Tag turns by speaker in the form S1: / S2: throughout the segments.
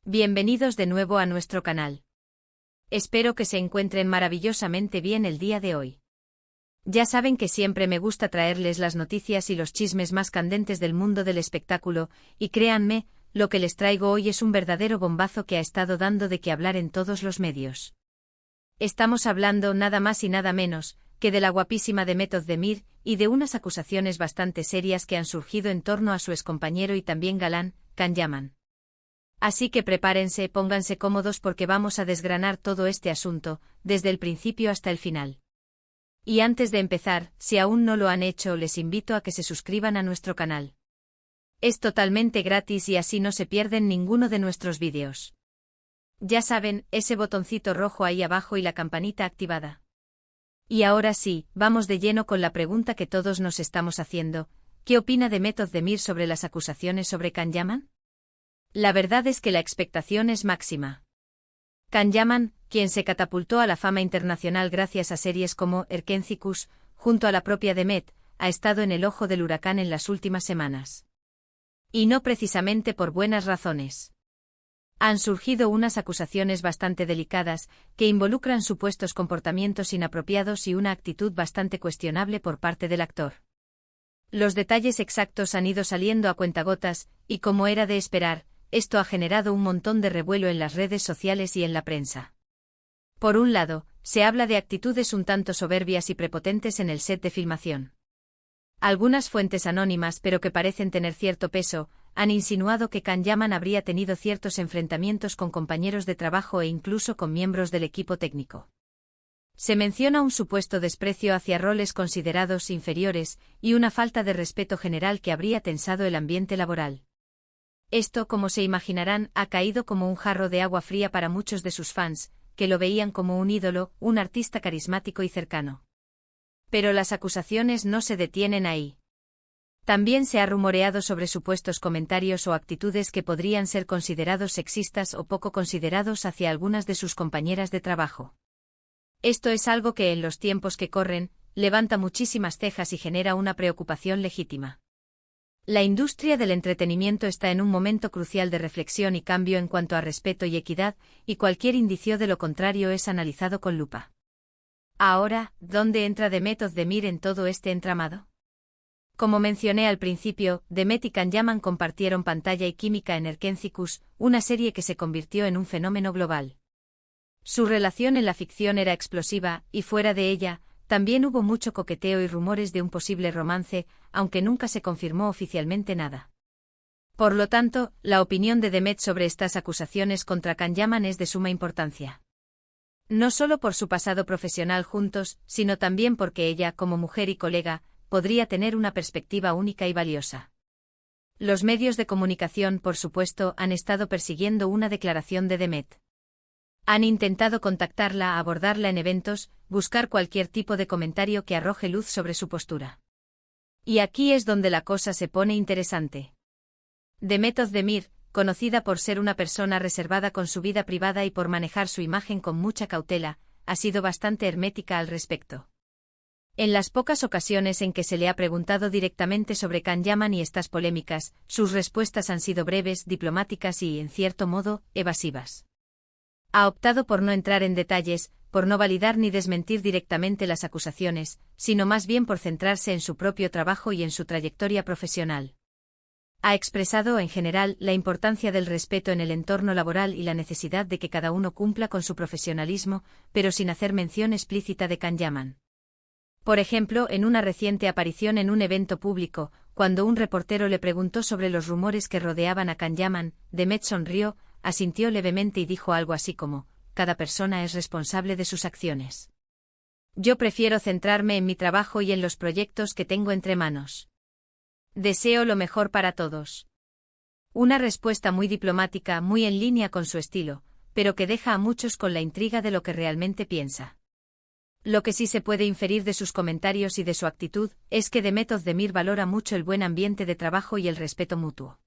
S1: Bienvenidos de nuevo a nuestro canal. Espero que se encuentren maravillosamente bien el día de hoy. Ya saben que siempre me gusta traerles las noticias y los chismes más candentes del mundo del espectáculo, y créanme, lo que les traigo hoy es un verdadero bombazo que ha estado dando de qué hablar en todos los medios. Estamos hablando nada más y nada menos que de la guapísima Demet Özdemir y de unas acusaciones bastante serias que han surgido en torno a su excompañero y también galán, Can Yaman. Así que prepárense, pónganse cómodos porque vamos a desgranar todo este asunto, desde el principio hasta el final. Y antes de empezar, si aún no lo han hecho, les invito a que se suscriban a nuestro canal. Es totalmente gratis y así no se pierden ninguno de nuestros vídeos. Ya saben, ese botoncito rojo ahí abajo y la campanita activada. Y ahora sí, vamos de lleno con la pregunta que todos nos estamos haciendo: ¿qué opina Demet Özdemir sobre las acusaciones sobre Can Yaman? La verdad es que la expectación es máxima. Can Yaman, quien se catapultó a la fama internacional gracias a series como Erkenzikuş, junto a la propia Demet, ha estado en el ojo del huracán en las últimas semanas. Y no precisamente por buenas razones. Han surgido unas acusaciones bastante delicadas, que involucran supuestos comportamientos inapropiados y una actitud bastante cuestionable por parte del actor. Los detalles exactos han ido saliendo a cuentagotas, y como era de esperar, esto ha generado un montón de revuelo en las redes sociales y en la prensa. Por un lado, se habla de actitudes un tanto soberbias y prepotentes en el set de filmación. Algunas fuentes anónimas, pero que parecen tener cierto peso, han insinuado que Can Yaman habría tenido ciertos enfrentamientos con compañeros de trabajo e incluso con miembros del equipo técnico. Se menciona un supuesto desprecio hacia roles considerados inferiores y una falta de respeto general que habría tensado el ambiente laboral. Esto, como se imaginarán, ha caído como un jarro de agua fría para muchos de sus fans, que lo veían como un ídolo, un artista carismático y cercano. Pero las acusaciones no se detienen ahí. También se ha rumoreado sobre supuestos comentarios o actitudes que podrían ser considerados sexistas o poco considerados hacia algunas de sus compañeras de trabajo. Esto es algo que en los tiempos que corren, levanta muchísimas cejas y genera una preocupación legítima. La industria del entretenimiento está en un momento crucial de reflexión y cambio en cuanto a respeto y equidad, y cualquier indicio de lo contrario es analizado con lupa. Ahora, ¿dónde entra Demet Özdemir en todo este entramado? Como mencioné al principio, Demet y Can Yaman compartieron pantalla y química en Erkenzikuş, una serie que se convirtió en un fenómeno global. Su relación en la ficción era explosiva, y fuera de ella, también hubo mucho coqueteo y rumores de un posible romance, aunque nunca se confirmó oficialmente nada. Por lo tanto, la opinión de Demet sobre estas acusaciones contra Can Yaman es de suma importancia. No solo por su pasado profesional juntos, sino también porque ella, como mujer y colega, podría tener una perspectiva única y valiosa. Los medios de comunicación, por supuesto, han estado persiguiendo una declaración de Demet. Han intentado contactarla, abordarla en eventos, buscar cualquier tipo de comentario que arroje luz sobre su postura. Y aquí es donde la cosa se pone interesante. Demet Özdemir, conocida por ser una persona reservada con su vida privada y por manejar su imagen con mucha cautela, ha sido bastante hermética al respecto. En las pocas ocasiones en que se le ha preguntado directamente sobre Can Yaman y estas polémicas, sus respuestas han sido breves, diplomáticas y, en cierto modo, evasivas. Ha optado por no entrar en detalles, por no validar ni desmentir directamente las acusaciones, sino más bien por centrarse en su propio trabajo y en su trayectoria profesional. Ha expresado, en general, la importancia del respeto en el entorno laboral y la necesidad de que cada uno cumpla con su profesionalismo, pero sin hacer mención explícita de Can Yaman. Por ejemplo, en una reciente aparición en un evento público, cuando un reportero le preguntó sobre los rumores que rodeaban a Can Yaman, Demet sonrió, asintió levemente y dijo algo así como: cada persona es responsable de sus acciones. Yo prefiero centrarme en mi trabajo y en los proyectos que tengo entre manos. Deseo lo mejor para todos. Una respuesta muy diplomática, muy en línea con su estilo, pero que deja a muchos con la intriga de lo que realmente piensa. Lo que sí se puede inferir de sus comentarios y de su actitud, es que Demet Özdemir valora mucho el buen ambiente de trabajo y el respeto mutuo.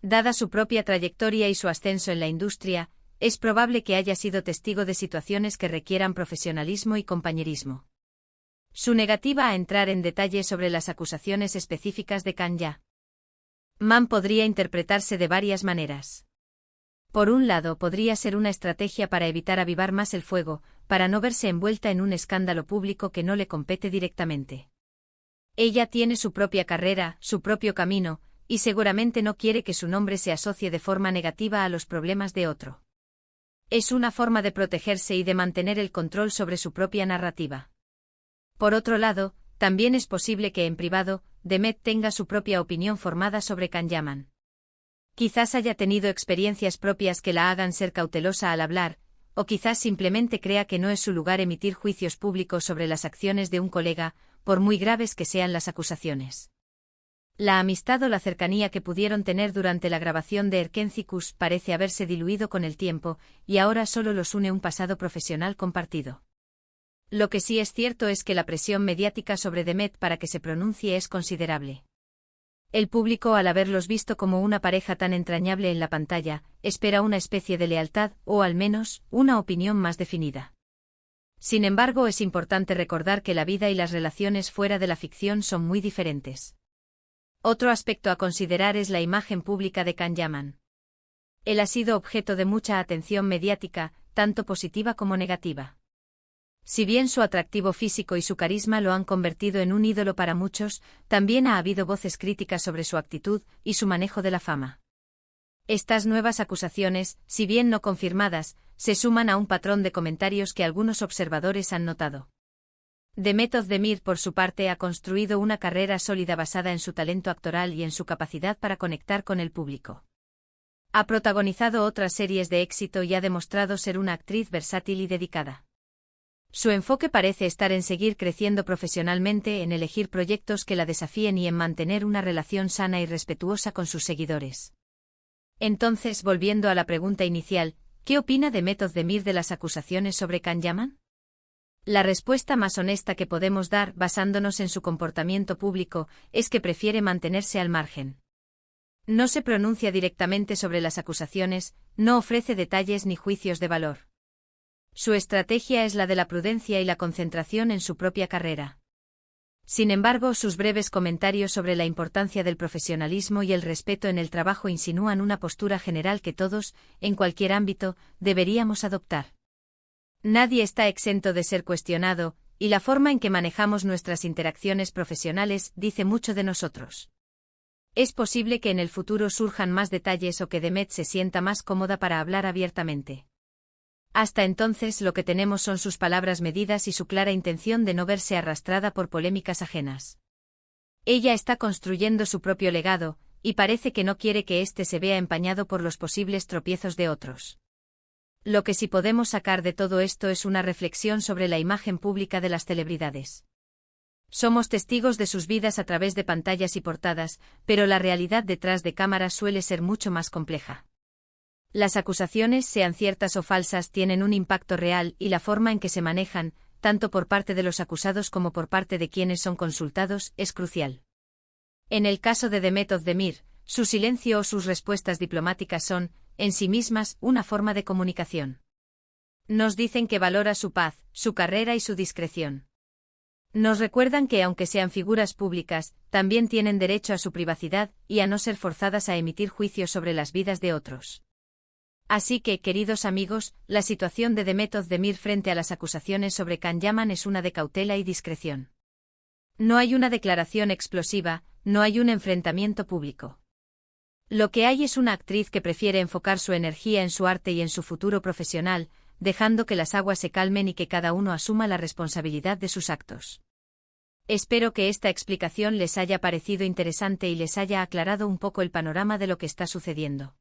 S1: Dada su propia trayectoria y su ascenso en la industria, es probable que haya sido testigo de situaciones que requieran profesionalismo y compañerismo. Su negativa a entrar en detalle sobre las acusaciones específicas de Can Yaman podría interpretarse de varias maneras. Por un lado, podría ser una estrategia para evitar avivar más el fuego, para no verse envuelta en un escándalo público que no le compete directamente. Ella tiene su propia carrera, su propio camino, y seguramente no quiere que su nombre se asocie de forma negativa a los problemas de otro. Es una forma de protegerse y de mantener el control sobre su propia narrativa. Por otro lado, también es posible que en privado, Demet tenga su propia opinión formada sobre Can Yaman. Quizás haya tenido experiencias propias que la hagan ser cautelosa al hablar, o quizás simplemente crea que no es su lugar emitir juicios públicos sobre las acciones de un colega, por muy graves que sean las acusaciones. La amistad o la cercanía que pudieron tener durante la grabación de Erkencicus parece haberse diluido con el tiempo, y ahora solo los une un pasado profesional compartido. Lo que sí es cierto es que la presión mediática sobre Demet para que se pronuncie es considerable. El público, al haberlos visto como una pareja tan entrañable en la pantalla, espera una especie de lealtad, o al menos, una opinión más definida. Sin embargo, es importante recordar que la vida y las relaciones fuera de la ficción son muy diferentes. Otro aspecto a considerar es la imagen pública de Can Yaman. Él ha sido objeto de mucha atención mediática, tanto positiva como negativa. Si bien su atractivo físico y su carisma lo han convertido en un ídolo para muchos, también ha habido voces críticas sobre su actitud y su manejo de la fama. Estas nuevas acusaciones, si bien no confirmadas, se suman a un patrón de comentarios que algunos observadores han notado. Demet Özdemir, por su parte, ha construido una carrera sólida basada en su talento actoral y en su capacidad para conectar con el público. Ha protagonizado otras series de éxito y ha demostrado ser una actriz versátil y dedicada. Su enfoque parece estar en seguir creciendo profesionalmente, en elegir proyectos que la desafíen y en mantener una relación sana y respetuosa con sus seguidores. Entonces, volviendo a la pregunta inicial, ¿qué opina Demet Özdemir de las acusaciones sobre Can Yaman? La respuesta más honesta que podemos dar, basándonos en su comportamiento público, es que prefiere mantenerse al margen. No se pronuncia directamente sobre las acusaciones, no ofrece detalles ni juicios de valor. Su estrategia es la de la prudencia y la concentración en su propia carrera. Sin embargo, sus breves comentarios sobre la importancia del profesionalismo y el respeto en el trabajo insinúan una postura general que todos, en cualquier ámbito, deberíamos adoptar. Nadie está exento de ser cuestionado, y la forma en que manejamos nuestras interacciones profesionales dice mucho de nosotros. Es posible que en el futuro surjan más detalles o que Demet se sienta más cómoda para hablar abiertamente. Hasta entonces, lo que tenemos son sus palabras medidas y su clara intención de no verse arrastrada por polémicas ajenas. Ella está construyendo su propio legado, y parece que no quiere que éste se vea empañado por los posibles tropiezos de otros. Lo que sí podemos sacar de todo esto es una reflexión sobre la imagen pública de las celebridades. Somos testigos de sus vidas a través de pantallas y portadas, pero la realidad detrás de cámaras suele ser mucho más compleja. Las acusaciones, sean ciertas o falsas, tienen un impacto real y la forma en que se manejan, tanto por parte de los acusados como por parte de quienes son consultados, es crucial. En el caso de Demet Özdemir, su silencio o sus respuestas diplomáticas son, en sí mismas, una forma de comunicación. Nos dicen que valora su paz, su carrera y su discreción. Nos recuerdan que aunque sean figuras públicas, también tienen derecho a su privacidad y a no ser forzadas a emitir juicios sobre las vidas de otros. Así que, queridos amigos, la situación de Demet Özdemir frente a las acusaciones sobre Can Yaman es una de cautela y discreción. No hay una declaración explosiva, no hay un enfrentamiento público. Lo que hay es una actriz que prefiere enfocar su energía en su arte y en su futuro profesional, dejando que las aguas se calmen y que cada uno asuma la responsabilidad de sus actos. Espero que esta explicación les haya parecido interesante y les haya aclarado un poco el panorama de lo que está sucediendo.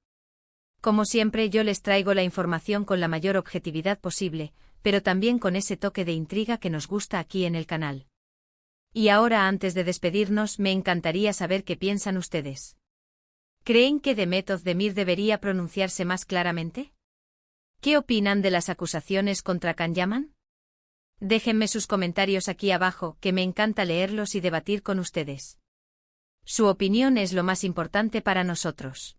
S1: Como siempre, yo les traigo la información con la mayor objetividad posible, pero también con ese toque de intriga que nos gusta aquí en el canal. Y ahora, antes de despedirnos, me encantaría saber qué piensan ustedes. ¿Creen que Demet Özdemir debería pronunciarse más claramente? ¿Qué opinan de las acusaciones contra Can Yaman? Déjenme sus comentarios aquí abajo, que me encanta leerlos y debatir con ustedes. Su opinión es lo más importante para nosotros.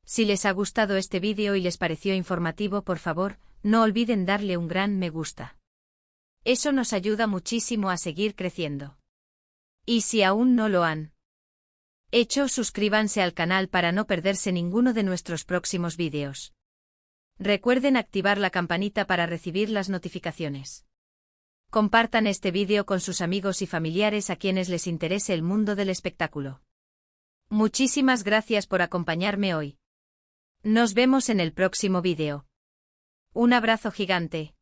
S1: Si les ha gustado este vídeo y les pareció informativo, por favor, no olviden darle un gran me gusta. Eso nos ayuda muchísimo a seguir creciendo. Y si aún no lo han hecho, suscríbanse al canal para no perderse ninguno de nuestros próximos vídeos. Recuerden activar la campanita para recibir las notificaciones. Compartan este vídeo con sus amigos y familiares a quienes les interese el mundo del espectáculo. Muchísimas gracias por acompañarme hoy. Nos vemos en el próximo vídeo. Un abrazo gigante.